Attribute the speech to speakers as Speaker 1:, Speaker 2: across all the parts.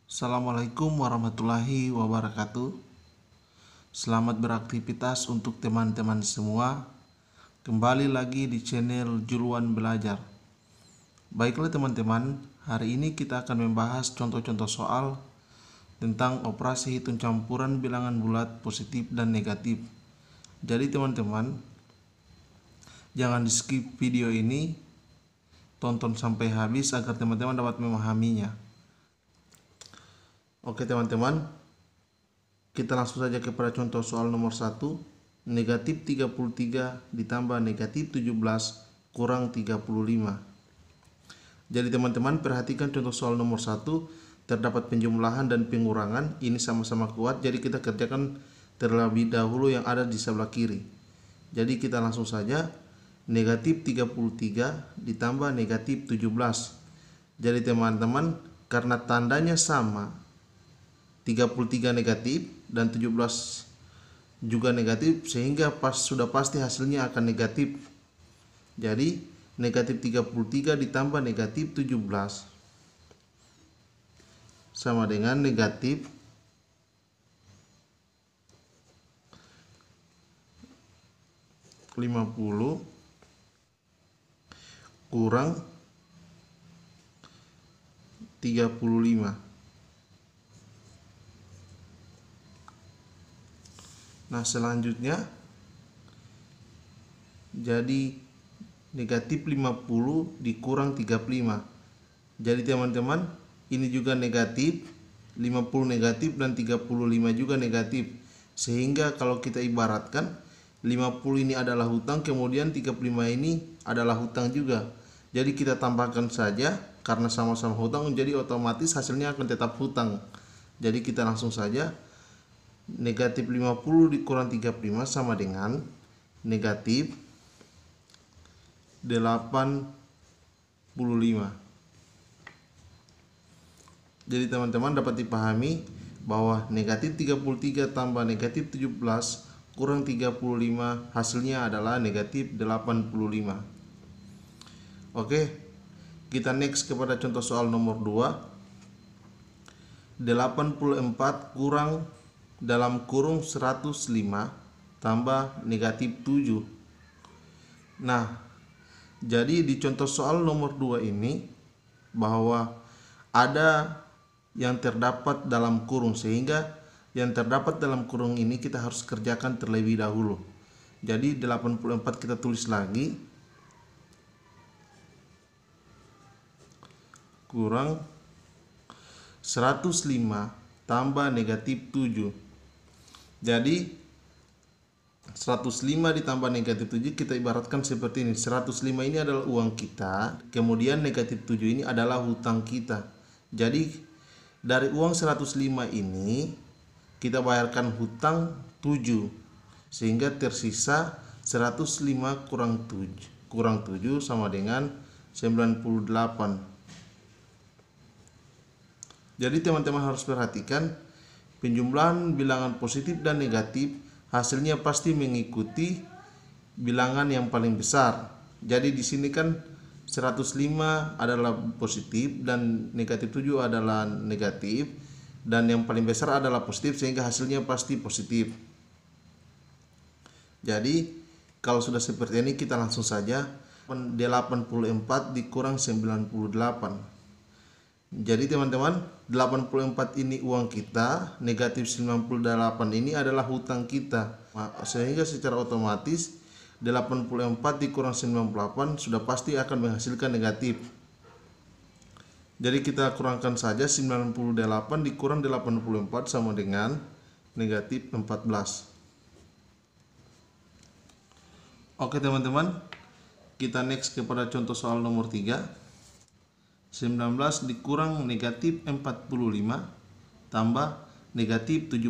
Speaker 1: Assalamualaikum warahmatullahi wabarakatuh. Selamat beraktivitas untuk teman-teman semua. Kembali lagi di channel Juluan Belajar. Baiklah teman-teman, hari ini kita akan membahas contoh-contoh soal tentang operasi hitung campuran bilangan bulat positif dan negatif. Jadi teman-teman, jangan di skip video ini, tonton sampai habis agar teman-teman dapat memahaminya. Oke teman-teman, kita langsung saja kepada contoh soal nomor 1. Negatif 33 ditambah negatif 17 kurang 35. Jadi teman-teman perhatikan contoh soal nomor 1. Terdapat penjumlahan dan pengurangan, ini sama-sama kuat. Jadi kita kerjakan terlebih dahulu yang ada di sebelah kiri. Jadi kita langsung saja. Negatif 33 ditambah negatif 17. Jadi teman-teman, karena tandanya sama, 33 negatif dan 17 juga negatif, sehingga sudah pasti hasilnya akan negatif. Jadi negatif 33 ditambah negatif 17 sama dengan negatif 50 kurang 35. Nah selanjutnya, jadi negatif 50 dikurang 35. Jadi teman-teman, ini juga negatif, 50 negatif dan 35 juga negatif. Sehingga kalau kita ibaratkan, 50 ini adalah hutang, kemudian 35 ini adalah hutang juga. Jadi kita tambahkan saja, karena sama-sama hutang, jadi otomatis hasilnya akan tetap hutang. Jadi kita langsung saja, negatif 50 dikurang 35 sama dengan negatif 85. Jadi teman-teman dapat dipahami bahwa negatif 33 tambah negatif 17 kurang 35 hasilnya adalah negatif 85. Oke, kita next kepada contoh soal nomor 2. 84 kurang dalam kurung 105 tambah negatif 7. Nah, jadi di contoh soal nomor 2 ini bahwa ada yang terdapat dalam kurung, sehingga yang terdapat dalam kurung ini kita harus kerjakan terlebih dahulu. Jadi 84 kita tulis lagi kurang 105 tambah negatif 7. Jadi 105 ditambah negatif 7 kita ibaratkan seperti ini. 105 ini adalah uang kita, kemudian negatif 7 ini adalah hutang kita. Jadi dari uang 105 ini kita bayarkan hutang 7, sehingga tersisa 105 kurang 7 sama dengan 98. Jadi teman-teman harus perhatikan, penjumlahan bilangan positif dan negatif hasilnya pasti mengikuti bilangan yang paling besar. Jadi di sini kan 105 adalah positif dan negatif 7 adalah negatif, dan yang paling besar adalah positif, sehingga hasilnya pasti positif. Jadi kalau sudah seperti ini kita langsung saja 84 dikurang 98. Jadi teman-teman, 84 ini uang kita, negatif 98 ini adalah hutang kita. Sehingga secara otomatis 84 dikurang 98 sudah pasti akan menghasilkan negatif. Jadi kita kurangkan saja, 98 dikurang 84 sama dengan negatif 14. Oke teman-teman, kita next kepada contoh soal nomor 3. 19 dikurang negatif 45 tambah negatif 17.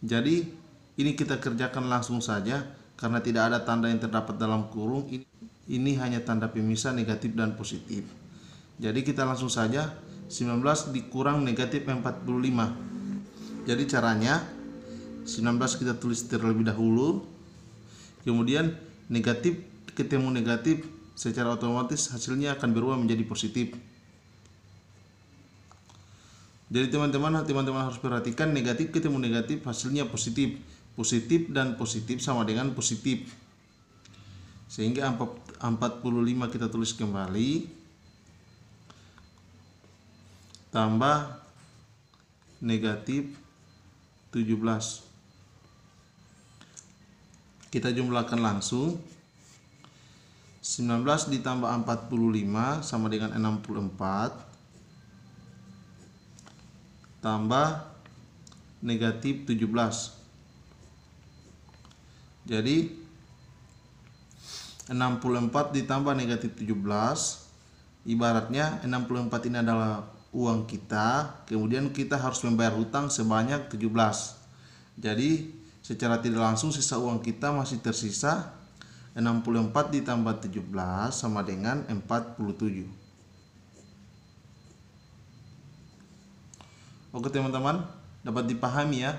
Speaker 1: Jadi ini kita kerjakan langsung saja, karena tidak ada tanda yang terdapat dalam kurung. Ini hanya tanda pemisah negatif dan positif. Jadi kita langsung saja, 19 dikurang negatif 45. Jadi caranya 19 kita tulis terlebih dahulu, kemudian negatif ketemu negatif, secara otomatis hasilnya akan berubah menjadi positif. Jadi teman-teman harus perhatikan, negatif ketemu negatif hasilnya positif. Positif dan positif sama dengan positif. Sehingga 45 kita tulis kembali. Tambah negatif 17. Kita jumlahkan langsung. 19 ditambah 45 sama dengan 64. Tambah negatif 17. Jadi 64 ditambah negatif 17, ibaratnya 64 ini adalah uang kita, kemudian kita harus membayar hutang sebanyak 17. Jadi secara tidak langsung sisa uang kita masih tersisa 64 ditambah 17 sama dengan 47. Oke teman-teman, dapat dipahami ya.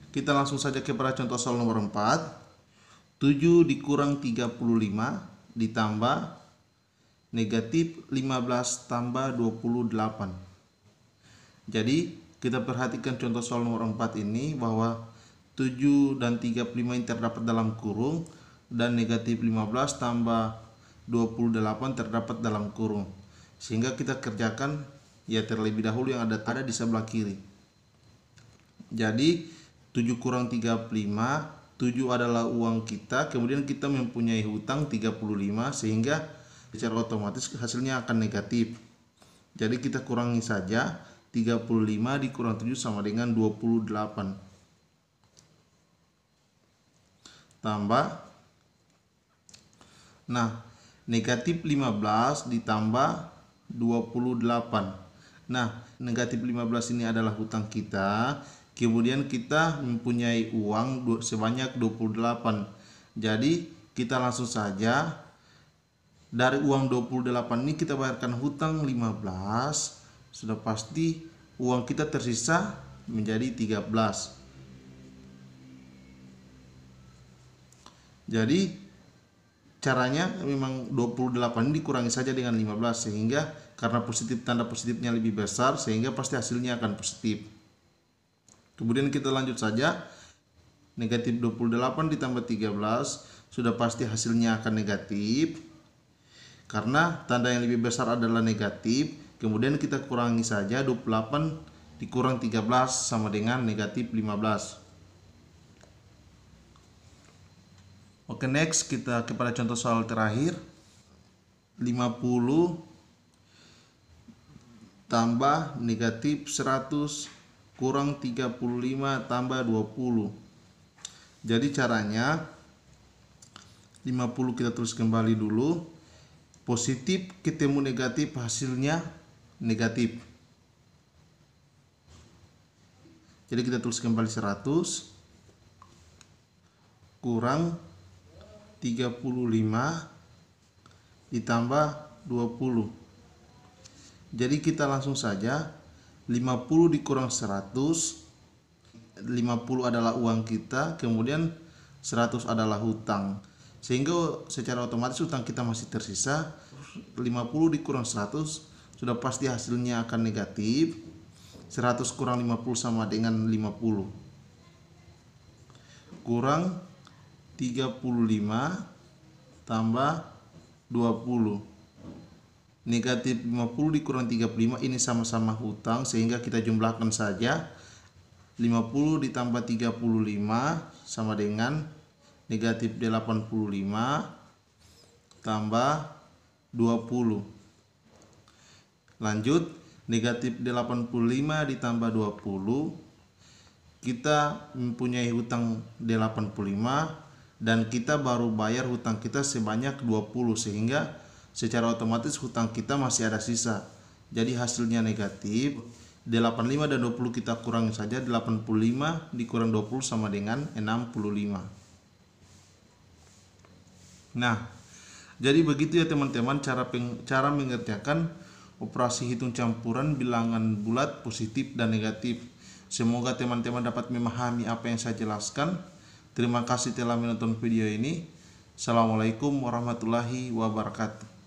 Speaker 1: Kita langsung saja kepada contoh soal nomor 4. 7 dikurang 35 ditambah negatif 15 tambah 28. Jadi kita perhatikan contoh soal nomor 4 ini bahwa 7 dan 35 yang terdapat dalam kurung dan negatif 15 tambah 28 terdapat dalam kurung. Sehingga kita kerjakan ya terlebih dahulu yang ada di sebelah kiri. Jadi 7 kurang 35, 7 adalah uang kita, kemudian kita mempunyai hutang 35, sehingga secara otomatis hasilnya akan negatif. Jadi kita kurangi saja, 35 dikurang 7 sama dengan 28. Tambah, nah negatif 15 ditambah 28. Nah, negatif 15 ini adalah hutang kita. Kemudian kita mempunyai uang sebanyak 28. Jadi kita langsung saja dari uang 28 ini kita bayarkan hutang 15. Sudah pasti uang kita tersisa menjadi 13. Jadi caranya memang 28 ini dikurangi saja dengan 15, sehingga karena positif, tanda positifnya lebih besar, sehingga pasti hasilnya akan positif. Kemudian kita lanjut saja, negatif 28 ditambah 13 sudah pasti hasilnya akan negatif, karena tanda yang lebih besar adalah negatif. Kemudian kita kurangi saja, 28 dikurang 13 sama dengan negatif 15. Oke, next kita kepada contoh soal terakhir. 50 tambah negatif 100 kurang 35 tambah 20. Jadi caranya 50 kita tulis kembali dulu. Positif ketemu negatif hasilnya negatif. Jadi kita tulis kembali 100 kurang 35 ditambah 20. Jadi kita langsung saja, 50 dikurang 100, 50 adalah uang kita, kemudian 100 adalah hutang, sehingga secara otomatis hutang kita masih tersisa. 50 dikurang 100 sudah pasti hasilnya akan negatif. 100 kurang 50 sama dengan 50, kurang 35 tambah 20. Negatif 50 dikurang 35 ini sama-sama hutang, sehingga kita jumlahkan saja. 50 ditambah 35 sama dengan negatif 85 tambah 20. Lanjut, negatif 85 ditambah 20, kita mempunyai hutang 85 dan kita baru bayar hutang kita sebanyak 20, sehingga secara otomatis hutang kita masih ada sisa. Jadi hasilnya negatif. 85 dan 20 kita kurangi saja, 85 dikurang 20 sama dengan 65. Nah, jadi begitu ya teman-teman cara mengerjakan operasi hitung campuran bilangan bulat positif dan negatif. Semoga teman-teman dapat memahami apa yang saya jelaskan. Terima kasih telah menonton video ini. Assalamualaikum warahmatullahi wabarakatuh.